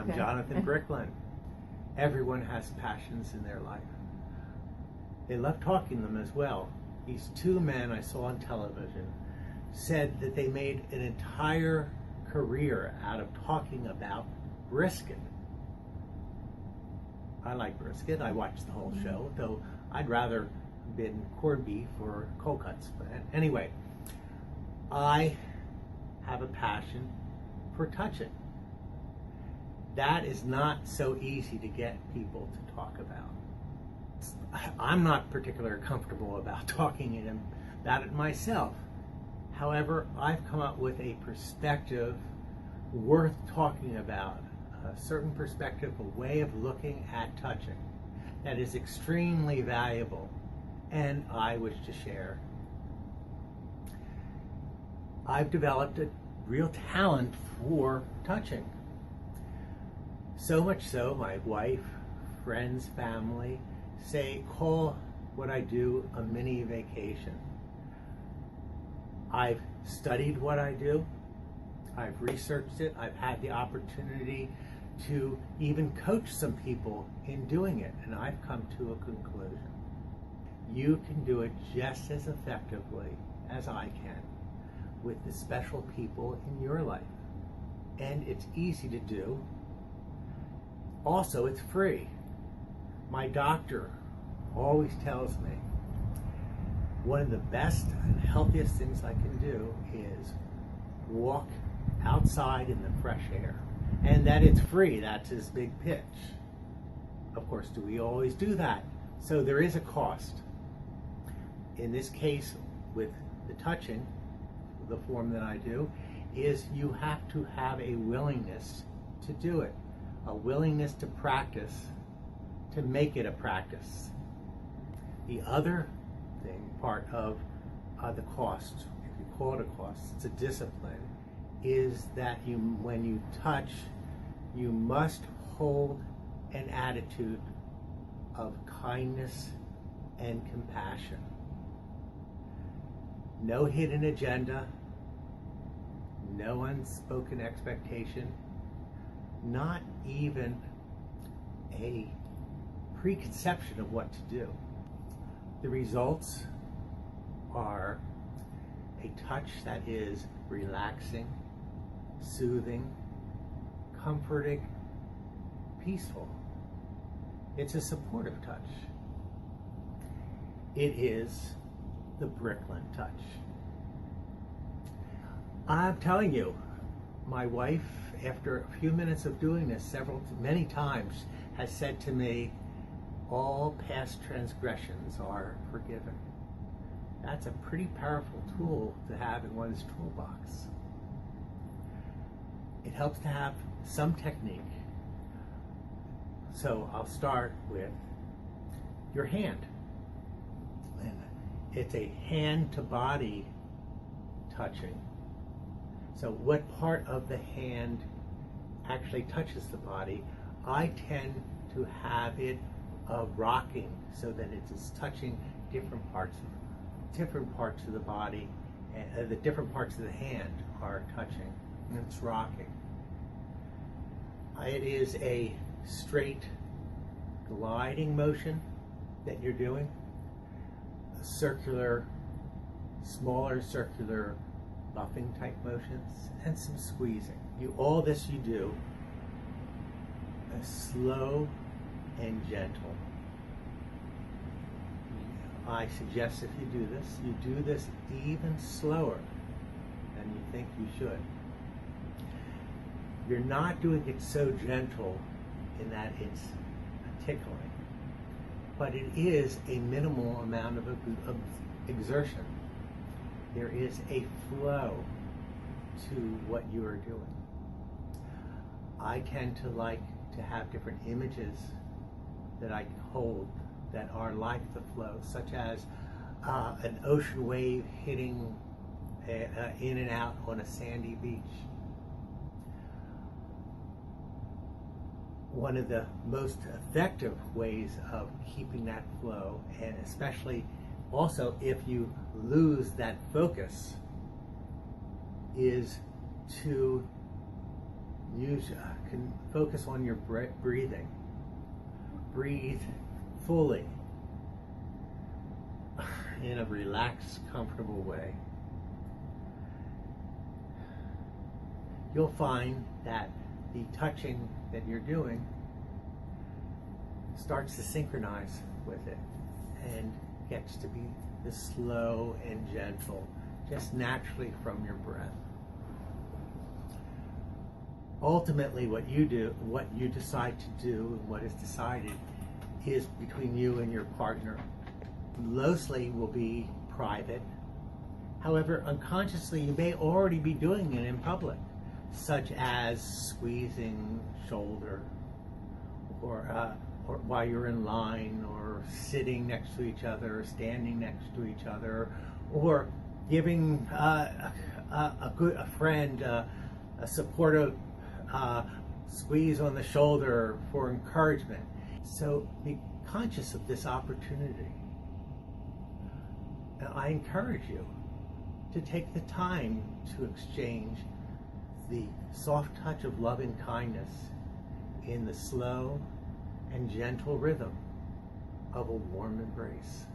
I'm Okay. Jonathan Bricklin. Everyone has passions in their life. They love talking them as well. These two men I saw on television said that they made an entire career out of talking about brisket. I like brisket. I watched the whole show, though I'd rather been corned beef or cold cuts. But anyway, I have a passion for touching. That is not so easy to get people to talk about. I'm not particularly comfortable about talking about it myself. However, I've come up with a perspective worth talking about, a certain perspective, a way of looking at touching that is extremely valuable, and I wish to share. I've developed a real talent for touching. So much so, my wife, friends, family call what I do a mini vacation. I've studied what I do. I've researched it. I've had the opportunity to even coach some people in doing it, and I've come to a conclusion. You can do it just as effectively as I can with the special people in your life. And it's easy to do. Also, it's free. My doctor always tells me one of the best and healthiest things I can do is walk outside in the fresh air. And that it's free, that's his big pitch. Of course, do we always do that? So there is a cost. In this case, with the touching, the form that I do, is you have to have a willingness to do it. A willingness to practice, to make it a practice. The other thing, part of the cost, if you call it a cost, it's a discipline, is that when you touch, you must hold an attitude of kindness and compassion. No hidden agenda, no unspoken expectation, not even a preconception of what to do. The results are a touch that is relaxing, soothing, comforting, peaceful. It's a supportive touch. It is the Bricklin touch. I'm telling you, my wife, after a few minutes of doing this many times, has said to me, all past transgressions are forgiven. That's a pretty powerful tool to have in one's toolbox. It helps to have some technique. So I'll start with your hand. And it's a hand to body touching. So what part of the hand actually touches the body? I tend to have it rocking so that it's touching different parts of the body, and the different parts of the hand are touching, and it's rocking. It is a straight gliding motion that you're doing, a circular, smaller circular buffing type motions, and some squeezing. All this you do slow and gentle. I suggest if you do this even slower than you think you should. You're not doing it so gentle in that it's tickling, but it is a minimal amount of exertion. There is a flow to what you are doing. I tend to like to have different images that I hold that are like the flow, such as an ocean wave hitting in and out on a sandy beach. One of the most effective ways of keeping that flow, and especially also if you lose that focus, is to can focus on your breathing. Breathe fully in a relaxed, comfortable way. You'll find that the touching that you're doing starts to synchronize with it and gets to be slow and gentle, just naturally from your breath. Ultimately, what you decide to do, and what is decided, is between you and your partner. Mostly will be private. However, unconsciously, you may already be doing it in public, such as squeezing shoulder, or while you're in line, or sitting next to each other, or standing next to each other, or giving a friend a supportive squeeze on the shoulder for encouragement. So be conscious of this opportunity. And I encourage you to take the time to exchange the soft touch of loving kindness in the slow and gentle rhythm of a warm embrace.